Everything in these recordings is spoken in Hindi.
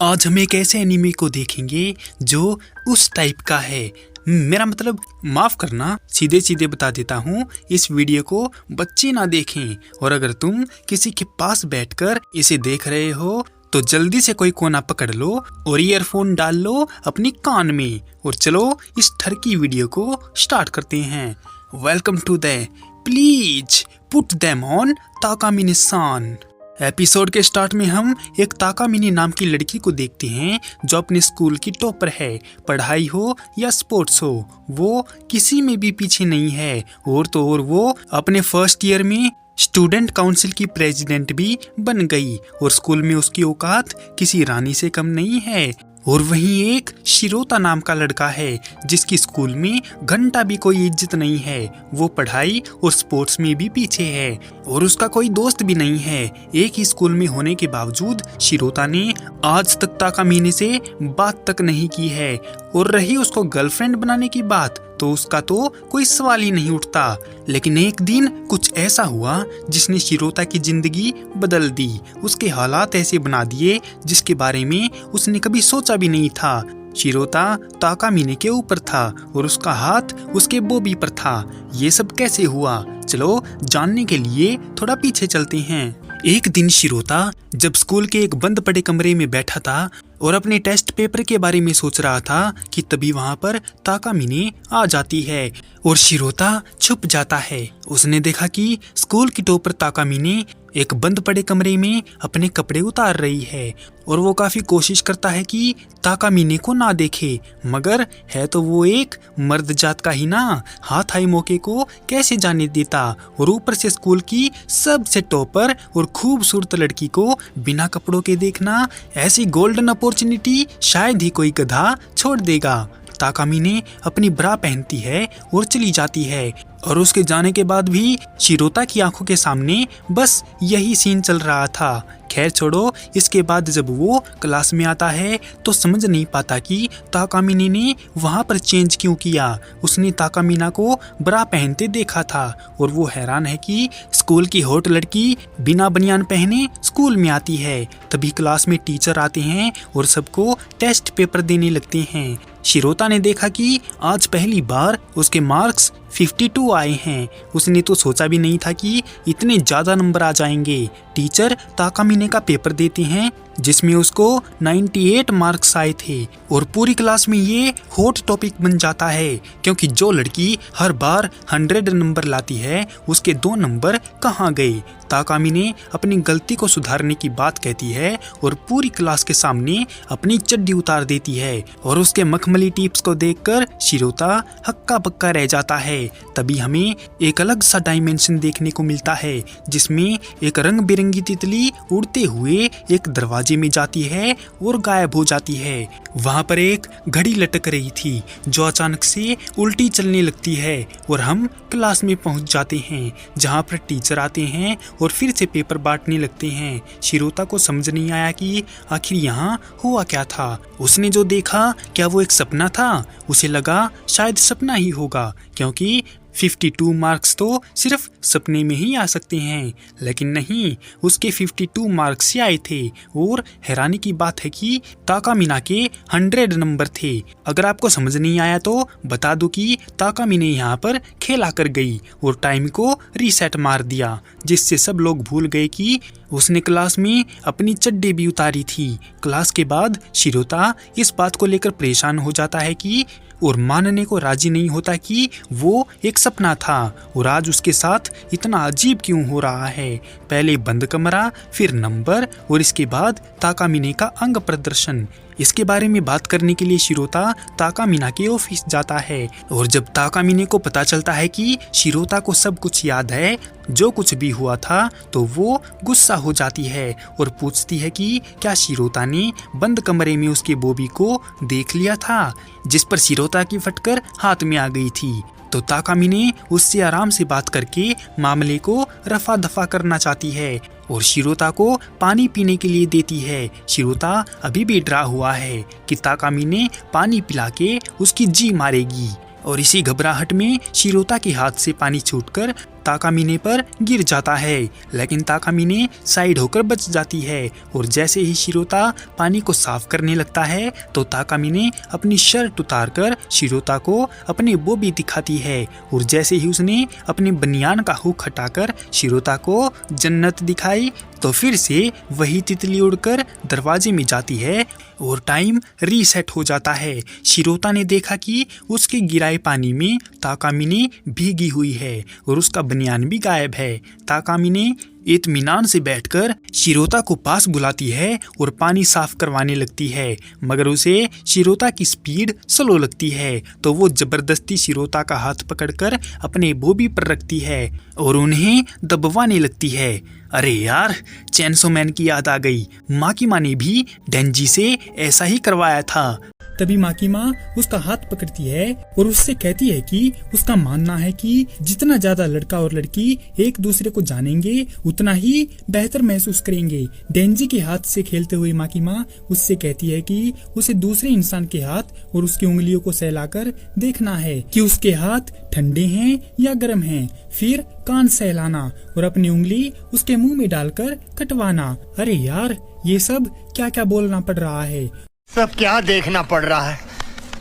आज हम एक ऐसे एनीमे को देखेंगे जो उस टाइप का है। मेरा मतलब माफ करना, सीधे सीधे बता देता हूँ, इस वीडियो को बच्चे ना देखें। और अगर तुम किसी के पास बैठकर इसे देख रहे हो तो जल्दी से कोई कोना पकड़ लो और ईयरफोन डाल लो अपनी कान में और चलो इस ठर की वीडियो को स्टार्ट करते हैं। Welcome to the please put them on Takamine san. Episode के स्टार्ट में हम एक ताकामिनी नाम की लड़की को देखते हैं जो अपने स्कूल की टॉपर है। पढ़ाई हो या स्पोर्ट्स हो, वो किसी में भी पीछे नहीं है। और तो और वो अपने फर्स्ट ईयर में स्टूडेंट काउंसिल की प्रेसिडेंट भी बन गई और स्कूल में उसकी औकात किसी रानी से कम नहीं है। और वहीं एक शिरोता नाम का लड़का है जिसकी स्कूल में घंटा भी कोई इज्जत नहीं है। वो पढ़ाई और स्पोर्ट्स में भी पीछे है और उसका कोई दोस्त भी नहीं है। एक ही स्कूल में होने के बावजूद शिरोता ने आज तक ताकामिनी से बात तक नहीं की है। और रही उसको गर्लफ्रेंड बनाने की बात तो उसका तो कोई सवाल ही नहीं उठता। लेकिन एक दिन कुछ ऐसा हुआ जिसने शिरोता की जिंदगी बदल दी। उसके हालात ऐसे बना दिए जिसके बारे में उसने कभी सोचा भी नहीं था। शिरोता ताकामिनी के ऊपर था और उसका हाथ उसके बॉबी पर था। ये सब कैसे हुआ, चलो जानने के लिए थोड़ा पीछे चलते हैं। एक दिन शिरोता जब स्कूल के एक बंद पड़े कमरे में बैठा था और अपने टेस्ट पेपर के बारे में सोच रहा था कि तभी वहां पर ताकामिनी आ जाती है और शिरोता छुप जाता है। उसने देखा कि स्कूल की टॉपर ताकामिनी एक बंद पड़े कमरे में अपने कपड़े उतार रही है और वो काफी कोशिश करता है कि ताकामिनी को ना देखे, मगर है तो वो एक मर्द जात का ही ना, हाथ आई मौके को कैसे जाने देता। और ऊपर से स्कूल की सबसे टॉपर और खूबसूरत लड़की को बिना कपड़ों के देखना, ऐसी गोल्डन अपॉर्चुनिटी शायद ही कोई गधा छोड़ देगा। ताकामिनी अपनी ब्रा पहनती है और चली जाती है और उसके जाने के बाद भी शिरोता की आंखों के सामने बस यही सीन चल रहा था। खैर छोड़ो, इसके बाद जब वो क्लास में आता है तो समझ नहीं पाता कि ताकामिनी ने वहां पर चेंज क्यों किया। उसने ताकामिना को ब्रा पहनते देखा था और वो हैरान है कि स्कूल की हॉट लड़की बिना बनियान पहने स्कूल में आती है। तभी क्लास में टीचर आते हैं और सबको टेस्ट पेपर देने लगते हैं। शिरोता ने देखा कि आज पहली बार उसके मार्क्स 52 आए हैं। उसने तो सोचा भी नहीं था कि इतने ज्यादा नंबर आ जाएंगे। टीचर ताकामिनी का पेपर देते हैं जिसमें उसको 98 मार्क्स आए थे और पूरी क्लास में ये हॉट टॉपिक बन जाता है क्योंकि जो लड़की हर बार 100 नंबर लाती है उसके 2 नंबर कहाँ गए। ताकामिनी अपनी गलती को सुधारने की बात कहती है और पूरी क्लास के सामने अपनी चड्डी उतार देती है और उसके मखमली टिप्स को देखकर शिरोता हक्का बक्का रह जाता है। तभी हमें एक अलग सा डायमेंशन देखने को मिलता है जिसमें एक रंग बिरंगी तितली उड़ते हुए एक दरवाजे में जाती है और गायब हो जाती है। वहां पर एक घड़ी लटक रही थी जो अचानक से उल्टी चलने लगती है और हम क्लास में पहुंच जाते हैं जहां पर टीचर आते हैं और फिर से पेपर बांटने लगते हैं। शिरोता को समझ नहीं आया कि आखिर यहाँ हुआ क्या था। उसने जो देखा क्या वो एक सपना था। उसे लगा शायद सपना ही होगा क्योंकि 52 मार्क्स तो सिर्फ सपने में ही आ सकते हैं, लेकिन नहीं, उसके 52 मार्क्स ही आए थे। और हैरानी की बात है कि ताकामिना के 100 नंबर थे। अगर आपको समझ नहीं आया तो बता दूं कि ताकामिनी यहाँ पर खेला कर गई और टाइम को रीसेट मार दिया जिससे सब लोग भूल गए कि उसने क्लास में अपनी चड्डी भी उतारी थी। क्लास के बाद शिरोता इस बात को लेकर परेशान हो जाता है कि और मानने को राजी नहीं होता कि वो एक सपना था और आज उसके साथ इतना अजीब क्यों हो रहा है। पहले बंद कमरा, फिर नंबर और इसके बाद ताकामिनी का अंग प्रदर्शन। इसके बारे में बात करने के लिए शिरोता ताकामिना के ऑफिस जाता है और जब ताकामिनी को पता चलता है कि शिरोता को सब कुछ याद है, जो कुछ भी हुआ था, तो वो गुस्सा हो जाती है और पूछती है कि क्या शिरोता ने बंद कमरे में उसके बॉबी को देख लिया था, जिस पर शिरोता की फटकर हाथ में आ गई थी। तो ताकामिनी उससे आराम से बात करके मामले को रफा दफा करना चाहती है और शिरोता को पानी पीने के लिए देती है। शिरोता अभी भी डरा हुआ है कि ताकामिनी पानी पिला के उसकी जी मारेगी। और इसी घबराहट में शिरोता के हाथ से पानी छूटकर ताकामिने पर गिर जाता है, लेकिन ताकामिने साइड होकर बच जाती है। और जैसे ही शिरोता पानी को साफ करने लगता है तो ताकामिने अपनी शर्ट उतारकर शिरोता को अपने बोबी दिखाती है। और जैसे ही उसने अपने बनियान का हुक हटाकर शिरोता को जन्नत दिखाई तो फिर से वही तितली उड़कर दरवाजे में जाती है और टाइम रीसेट हो जाता है। शिरोता ने देखा कि उसके गिराए पानी में ताकामिने भीगी हुई है और उसका बनियान भी गायब है। ताकामिने इत्मीनान से बैठकर शिरोता को पास बुलाती है और पानी साफ करवाने लगती है, मगर उसे शिरोता की स्पीड स्लो लगती है तो वो जबरदस्ती शिरोता का हाथ पकड़कर अपने बोबी पर रखती है और उन्हें दबवाने लगती है। अरे यार, चेनसो मैन की याद आ गई। माकिमा ने भी डेंजी से ऐसा ही करवाया था। तभी माकिमा उसका हाथ पकड़ती है और उससे कहती है कि उसका मानना है कि जितना ज्यादा लड़का और लड़की एक दूसरे को जानेंगे उतना ही बेहतर महसूस करेंगे। डेंजी के हाथ से खेलते हुए माकिमा उससे कहती है कि उसे दूसरे इंसान के हाथ और उसकी उंगलियों को सहलाकर देखना है कि उसके हाथ ठंडे हैं या गर्म हैं, फिर कान सहलाना और अपनी उंगली उसके मुंह में डालकर कटवाना। अरे यार, ये सब क्या क्या बोलना पड़ रहा है, सब क्या देखना पड़ रहा है।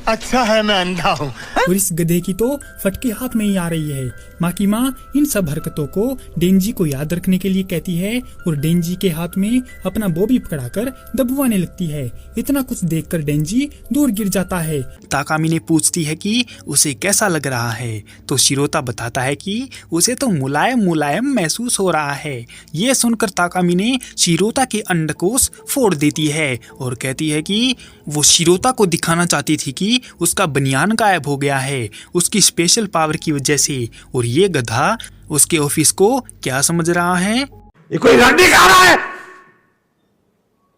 अच्छा है मैं अंधा हूँ। और इस गधे की तो फटके हाथ में ही आ रही है। माकिमा इन सब हरकतों को डेंजी को याद रखने के लिए कहती है और डेंजी के हाथ में अपना बोबी पकड़ाकर दबवाने लगती है। इतना कुछ देखकर डेंजी दूर गिर जाता है। ताकामिने पूछती है कि उसे कैसा लग रहा है तो शिरोता बताता है कि उसे तो मुलायम मुलायम महसूस हो रहा है। ये सुनकर ताकामिने शिरोता के अंडकोश फोड़ देती है और कहती है कि वो शिरोता को दिखाना चाहती थी कि उसका बनियान गायब हो गया है उसकी स्पेशल पावर की वजह से। और ये गधा उसके ऑफिस को क्या समझ रहा है, ये कोई रंडी खा रहा है,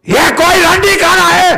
ये कोई रंडी खा रहा है।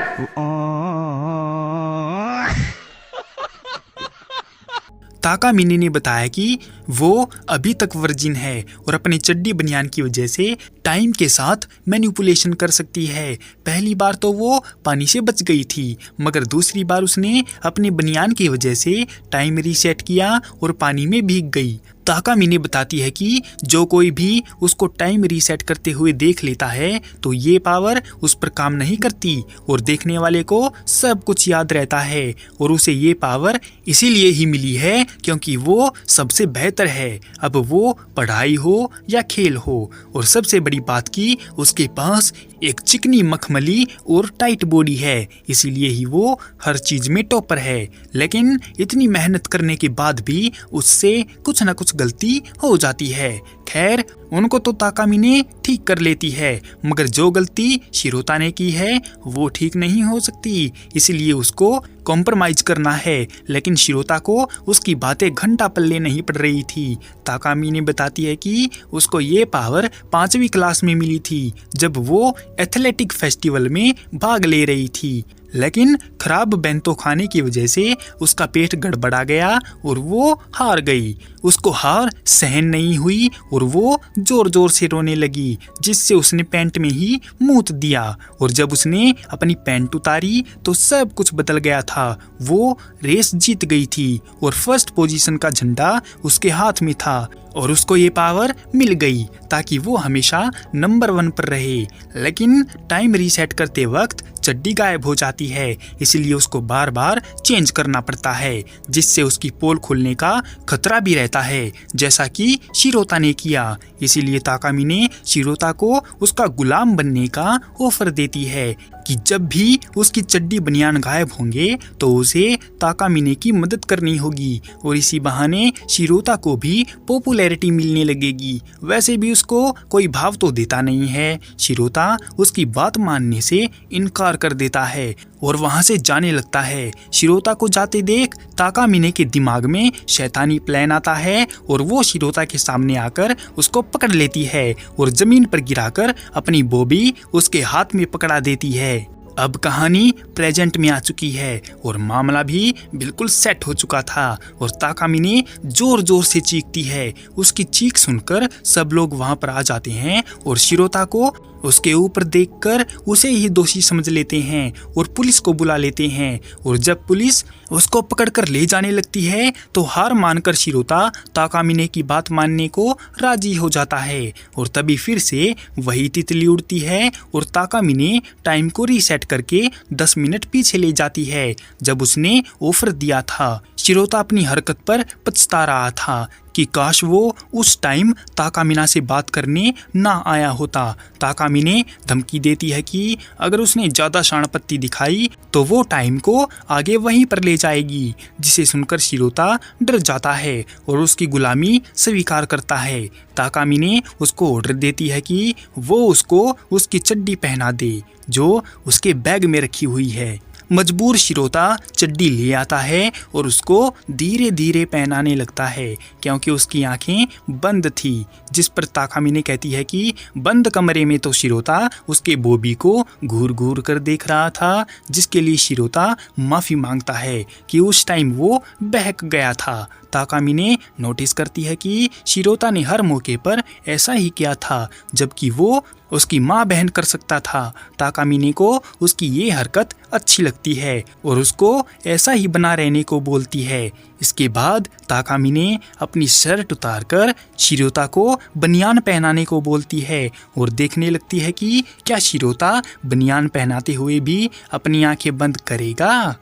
ताकामिने ने बताया कि वो अभी तक वर्जिन है और अपनी चड्डी बनियान की वजह से टाइम के साथ मैनिपुलेशन कर सकती है। पहली बार तो वो पानी से बच गई थी, मगर दूसरी बार उसने अपने बनियान की वजह से टाइम रीसेट किया और पानी में भीग गई। ताकामिने बताती है कि जो कोई भी उसको टाइम रीसेट करते हुए देख लेता है तो ये पावर उस पर काम नहीं करती और देखने वाले को सब कुछ याद रहता है। और उसे ये पावर इसीलिए ही मिली है क्योंकि वो सबसे बेहतर है, अब वो पढ़ाई हो या खेल हो। और सबसे बड़ी बात कि उसके पास एक चिकनी मखमली और टाइट बॉडी है, इसीलिए ही वो हर चीज में टॉपर है। लेकिन इतनी मेहनत करने के बाद भी उससे कुछ न कुछ गलती हो जाती है। खैर, उनको तो ताकामिने ठीक कर लेती है, मगर जो गलती शिरोता ने की है वो ठीक नहीं हो सकती, इसलिए उसको कॉम्प्रोमाइज करना है। लेकिन शिरोता को उसकी बातें घंटा पल्ले नहीं पड़ रही थी। ताकामिने बताती है कि उसको ये पावर 5वीं क्लास में मिली थी जब वो एथलेटिक फेस्टिवल में भाग ले रही थी, लेकिन खराब बेंतो खाने की वजह से उसका पेट गड़बड़ा गया और वो हार गई। उसको हार सहन नहीं हुई और वो जोर जोर से रोने लगी, जिससे उसने पैंट में ही मूत दिया। और जब उसने अपनी पैंट उतारी तो सब कुछ बदल गया था। वो रेस जीत गई थी और फर्स्ट पोजीशन का झंडा उसके हाथ में था और उसको ये पावर मिल गई ताकि वो हमेशा नंबर 1 पर रहे। लेकिन टाइम रीसेट करते वक्त चड्डी गायब हो जाती है, इसलिए उसको बार बार चेंज करना पड़ता है, जिससे उसकी पोल खुलने का खतरा भी रहता है, जैसा कि शिरोता ने किया। इसीलिए ताकामिने शिरोता को उसका गुलाम बनने का ऑफर देती है कि जब भी उसकी चड्डी बनियान गायब होंगे तो उसे ताकामिने की मदद करनी होगी और इसी बहाने शिरोता को भी पॉपुलैरिटी मिलने लगेगी। वैसे भी उसको कोई भाव तो देता नहीं है। शिरोता उसकी बात मानने से इनकार कर देता है और वहां से जाने लगता है। शिरोता को जाते देख ताकामिने के दिमाग में शैतानी प्लान आता है और वो शिरोता के सामने आकर उसको पकड़ लेती है और जमीन पर गिराकर अपनी बॉबी उसके हाथ में पकड़ा देती है। अब कहानी प्रेजेंट में आ चुकी है और मामला भी बिल्कुल सेट हो चुका था और ताकामिने जोर जोर से चीखती है। उसकी चीख सुनकर सब लोग वहां पर आ जाते हैं और शिरोता को उसके ऊपर देखकर उसे ही दोषी समझ लेते हैं और पुलिस को बुला लेते हैं। और जब पुलिस उसको पकड़कर ले जाने लगती है तो हार मानकर शिरोता ताकामिने की बात मानने को राजी हो जाता है। और तभी फिर से वही तितली उड़ती है और ताकामिने टाइम को रीसेट करके 10 मिनट पीछे ले जाती है जब उसने ऑफर दिया था। शिरोता अपनी हरकत पर पछता रहा था कि काश वो उस टाइम ताकामिना से बात करने ना आया होता। ताकामिने धमकी देती है कि अगर उसने ज्यादा शाणपत्ती दिखाई तो वो टाइम को आगे वहीं पर ले जाएगी, जिसे सुनकर शिरोता डर जाता है और उसकी गुलामी स्वीकार करता है। ताकामिने उसको ऑर्डर देती है कि वो उसको उसकी चड्डी पहना दे जो उसके बैग में रखी हुई है। मजबूर शिरोता चड्डी ले आता है और उसको धीरे धीरे पहनाने लगता है क्योंकि उसकी आंखें बंद थी, जिस पर ताकामिने कहती है कि बंद कमरे में तो शिरोता उसके बॉबी को घूर घूर कर देख रहा था, जिसके लिए शिरोता माफी मांगता है कि उस टाइम वो बहक गया था। ताकामिने नोटिस करती है कि शिरोता ने हर मौके पर ऐसा ही किया था जबकि वो उसकी माँ बहन कर सकता था। ताकामिने को उसकी ये हरकत अच्छी लगती है और उसको ऐसा ही बना रहने को बोलती है। इसके बाद ताकामिने अपनी शर्ट उतारकर शिरोता को बनियान पहनाने को बोलती है और देखने लगती है कि क्या शिरोता बनियान पहनाते हुए भी अपनी आंखें बंद करेगा।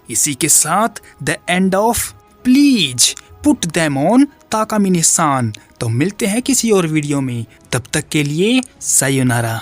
इसी के साथ the end of please put them on Takamine san. तो मिलते हैं किसी और वीडियो में, तब तक के लिए सायोनारा।